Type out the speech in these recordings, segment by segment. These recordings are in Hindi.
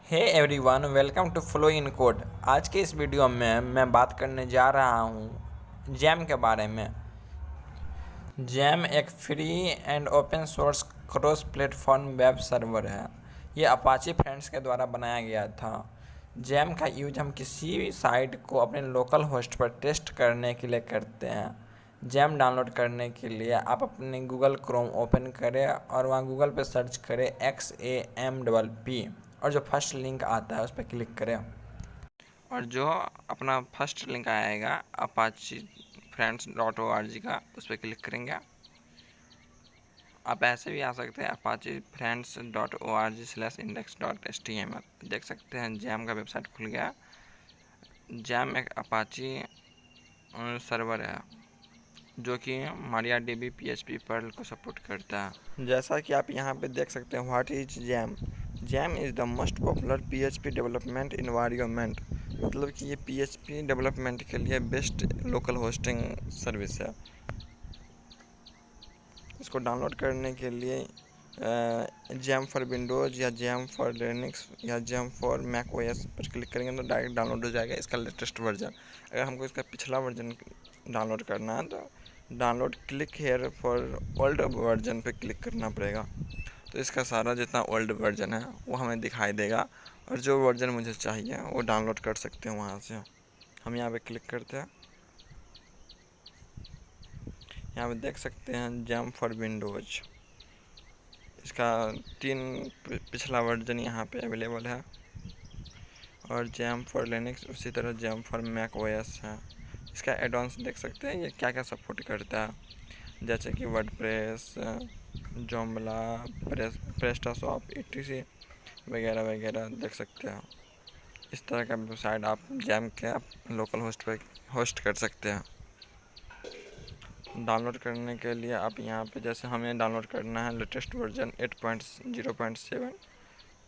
Hey everyone, welcome to flow in code. आज के इस वीडियो में मैं बात करने जा रहा हूँ जैम के बारे में। जैम एक free and open source cross platform web server है। ये अपाची फ्रेंड्स के द्वारा बनाया गया था। जैम का यूज हम किसी भी साइट को अपने लोकल होस्ट पर टेस्ट करने के लिए करते हैं। जैम डाउनलोड करने के लिए आप अपने गूगल क्रोम ओपन करें और वहाँ गूगल पे सर्च करें XAMPP और जो फर्स्ट लिंक आता है उस पर क्लिक करें और जो अपना फर्स्ट लिंक आएगा अपाची friends.org का, उस पर क्लिक करेंगे। आप ऐसे भी आ सकते हैं Apache Friends.org/index.html। देख सकते हैं जैम का वेबसाइट खुल गया। जैम एक अपाची सर्वर है जो कि MariaDB PHP Perl को सपोर्ट करता है। जैसा कि आप यहाँ पे देख सकते हैं, what is jam. Jam is the most popular PHP development environment. मतलब कि ये PHP डेवलपमेंट के लिए बेस्ट लोकल होस्टिंग सर्विस है। इसको डाउनलोड करने के लिए जैम फॉर विंडोज़ या जैम फॉर लिनक्स या जैम फॉर macOS पर क्लिक करेंगे तो डायरेक्ट डाउनलोड हो जाएगा इसका लेटेस्ट वर्जन। अगर हमको इसका पिछला वर्जन डाउनलोड करना है तो download click here for old version पे क्लिक करना पड़ेगा। तो इसका सारा जितना ओल्ड वर्जन है वो हमें दिखाई देगा और जो वर्जन मुझे चाहिए वो डाउनलोड कर सकते हैं वहाँ से। हम यहाँ पे क्लिक करते हैं। यहाँ पे देख सकते हैं जैम फॉर विंडोज़, इसका 3 पिछला वर्जन यहाँ पे अवेलेबल है। और जैम फॉर लिनक्स उसी तरह जैम फॉर macOS है। इसका एडॉन्स देख सकते हैं ये क्या क्या सपोर्ट करता है, जैसे कि वर्डप्रेस, जोम्बला, प्रेस्टासॉफ्ट etc वगैरह वगैरह देख सकते हैं। इस तरह का वेबसाइट आप जैम के आप लोकल होस्ट पर होस्ट कर सकते हैं। डाउनलोड करने के लिए आप यहाँ पे, जैसे हमें डाउनलोड करना है लेटेस्ट वर्जन 8.0.7,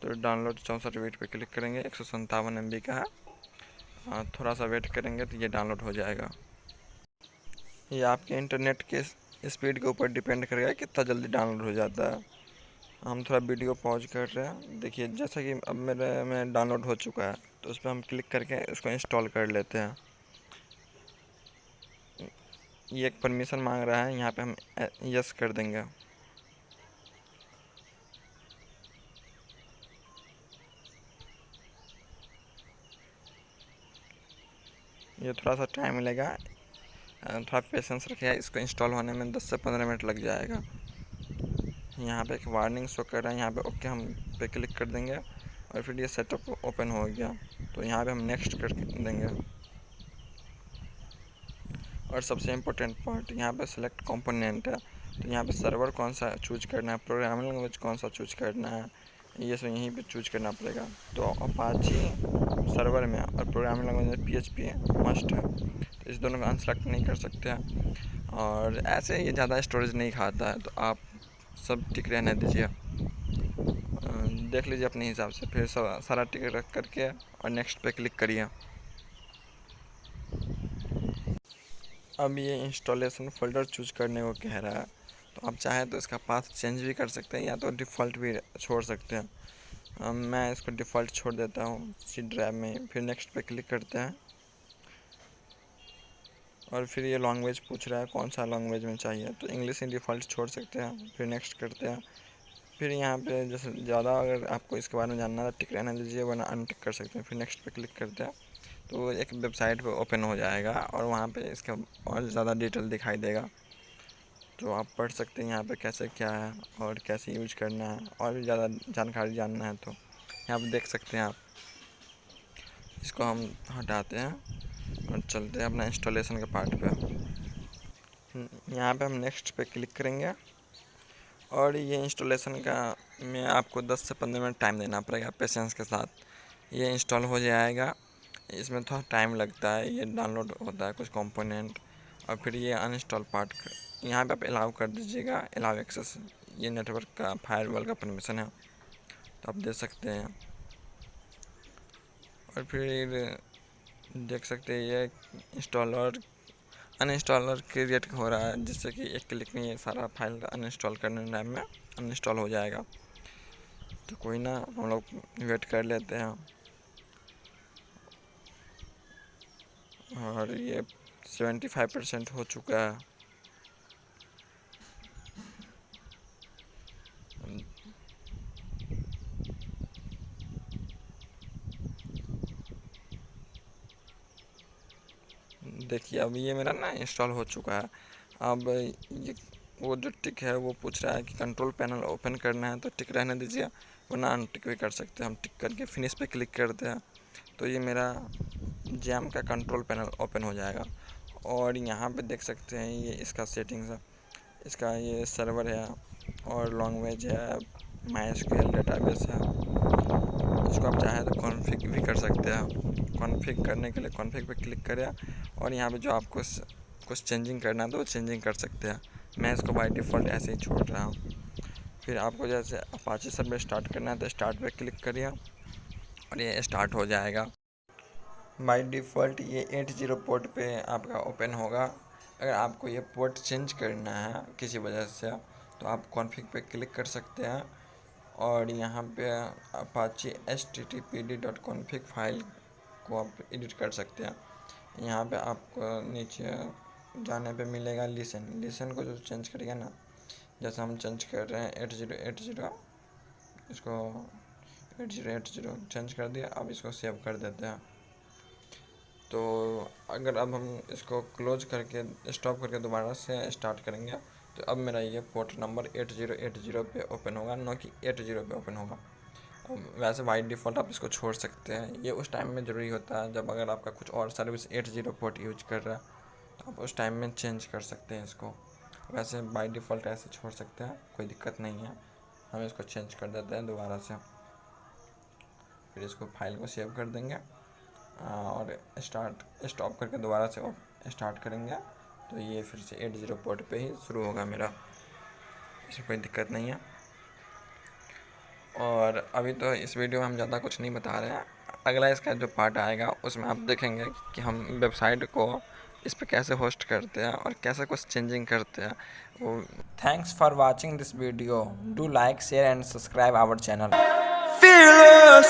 तो डाउनलोड 64 वेट पे क्लिक करेंगे। 157 MB का है। थोड़ा सा वेट करेंगे तो ये डाउनलोड हो जाएगा। ये आपके इंटरनेट के स्पीड के ऊपर डिपेंड करेगा कितना जल्दी डाउनलोड हो जाता है। हम थोड़ा वीडियो पॉज कर रहे हैं। देखिए जैसा कि अब मेरे में डाउनलोड हो चुका है तो उस पर हम क्लिक करके इसको इंस्टॉल कर लेते हैं। ये एक परमिशन मांग रहा है, यहाँ पे हम यस कर देंगे। ये थोड़ा सा टाइम मिलेगा, थोड़ा पेशेंस रखिए। इसको इंस्टॉल होने में 10 से 15 मिनट लग जाएगा। यहाँ पे एक वार्निंग शो कर रहा है, यहाँ पे ओके हम पे क्लिक कर देंगे और फिर ये सेटअप ओपन हो गया। तो यहाँ पे हम नेक्स्ट कर देंगे। और सबसे इम्पोर्टेंट पार्ट यहाँ पे सेलेक्ट कंपोनेंट है। तो यहाँ पे सर्वर कौन सा चूज करना है, प्रोग्रामिंग लैंग्वेज कौन सा चूज करना है, ये सब यहीं पे चूज करना पड़ेगा। तो अपाची सर्वर में और प्रोग्रामिंग लैंग्वेज में PHP मस्ट है, तो इस दोनों को अनसेलेक्ट नहीं कर सकते हैं। और ऐसे ये ज़्यादा स्टोरेज नहीं खाता है, तो आप सब टिक रहने दीजिए। देख लीजिए अपने हिसाब से, फिर सारा टिक रख करके और नेक्स्ट पे क्लिक करिए। अब ये इंस्टॉलेशन फोल्डर चूज करने को कह रहा है, तो आप चाहें तो इसका पाथ चेंज भी कर सकते हैं या तो डिफ़ॉल्ट भी छोड़ सकते हैं। मैं इसको डिफ़ॉल्ट छोड़ देता हूँ C ड्राइव में। फिर नेक्स्ट पे क्लिक करते हैं और फिर ये लैंग्वेज पूछ रहा है कौन सा लैंग्वेज में चाहिए, तो इंग्लिश ही डिफ़ॉल्ट छोड़ सकते हैं। फिर नेक्स्ट करते हैं। फिर यहाँ पे जैसे ज़्यादा अगर आपको इसके बारे में जानना है टिक रहने दीजिए, वरना अनटिक कर सकते हैं। फिर नेक्स्ट पे क्लिक करते हैं तो एक वेबसाइट पे ओपन हो जाएगा और वहाँ पे इसका और ज़्यादा डिटेल दिखाई देगा। तो आप पढ़ सकते हैं यहाँ पे कैसे क्या है और कैसे यूज करना है। और भी ज़्यादा जानकारी जानना है तो यहाँ पे देख सकते हैं आप। इसको हम हटाते हैं और चलते हैं अपना इंस्टॉलेशन के पार्ट पे। यहाँ पे हम नेक्स्ट पे क्लिक करेंगे और ये इंस्टॉलेशन का में आपको 10 से 15 मिनट टाइम देना पड़ेगा पेशेंस के साथ। ये इंस्टॉल हो जाएगा। इसमें थोड़ा टाइम लगता है, ये डाउनलोड होता है कुछ कंपोनेंट और फिर ये अनइंस्टॉल पार्ट यहाँ पे आप अलाउ कर दीजिएगा, अलाउ एक्सेस। ये नेटवर्क का फायरवॉल का परमिशन है, तो आप दे सकते हैं। और फिर देख सकते हैं ये इंस्टॉलर अनइंस्टॉलर क्रिएट हो रहा है, जिससे कि एक क्लिक में ये सारा फाइल अनइंस्टॉल करने टाइम में अनइंस्टॉल हो जाएगा। तो कोई ना, हम लोग वेट कर लेते हैं। और ये 75% हो चुका है। देखिए अब ये मेरा ना इंस्टॉल हो चुका है। अब ये वो जो टिक है वो पूछ रहा है कि कंट्रोल पैनल ओपन करना है, तो टिक रहने दीजिए, वरना अनटिक भी कर सकते हैं। हम टिक करके फिनिश पे क्लिक करते हैं तो ये मेरा जैम का कंट्रोल पैनल ओपन हो जाएगा। और यहाँ पे देख सकते हैं ये इसका सेटिंग्स है, इसका ये सर्वर है और लैंग्वेज है, MySQL डेटाबेस है। इसको आप चाहे तो कॉन्फ़िग भी कर सकते हैं। कॉन्फ़िग करने के लिए कॉन्फ़िग पे क्लिक करें और यहाँ पे जो आपको कुछ चेंजिंग करना है तो चेंजिंग कर सकते हैं। मैं इसको बाय डिफ़ॉल्ट ऐसे ही छोड़ रहा हूँ। फिर आपको जैसे अपाचे सर्वर स्टार्ट करना है तो स्टार्ट पे क्लिक करिए और ये स्टार्ट हो जाएगा। बाय डिफ़ॉल्ट ये 80 पोर्ट पे आपका ओपन होगा। अगर आपको ये पोर्ट चेंज करना है किसी वजह से तो आप कॉन्फ़िग पे क्लिक कर सकते हैं और यहाँ पे अपाचे httpd.config फाइल को आप एडिट कर सकते हैं। यहाँ पे आपको नीचे जाने पे मिलेगा लिसन को जो चेंज करिए ना, जैसे हम चेंज कर रहे हैं 8080, इसको 8080 चेंज कर दिया। अब इसको सेव कर देते हैं। तो अगर अब हम इसको क्लोज करके स्टॉप करके दोबारा से स्टार्ट करेंगे तो अब मेरा ये पोर्ट नंबर 8080 पे ओपन होगा, ना कि 80 पे ओपन होगा। वैसे बाय डिफ़ॉल्ट आप इसको छोड़ सकते हैं, ये उस टाइम में ज़रूरी होता है जब अगर आपका कुछ और सर्विस 80 पोर्ट यूज कर रहा है, तो आप उस टाइम में चेंज कर सकते हैं इसको। वैसे बाय डिफ़ॉल्ट ऐसे छोड़ सकते हैं, कोई दिक्कत नहीं है। हम इसको चेंज कर देते हैं दोबारा से। फिर इसको फाइल को सेव कर देंगे और स्टॉप करके दोबारा से स्टार्ट करेंगे तो ये फिर से 80 पोर्ट पे ही शुरू होगा मेरा, इसमें कोई दिक्कत नहीं है। और अभी तो इस वीडियो में हम ज़्यादा कुछ नहीं बता रहे हैं, अगला इसका जो पार्ट आएगा उसमें आप देखेंगे कि हम वेबसाइट को इस पर कैसे होस्ट करते हैं और कैसे कुछ चेंजिंग करते हैं वो। Thanks for watching this video. Do like, share and subscribe our channel. Fearless.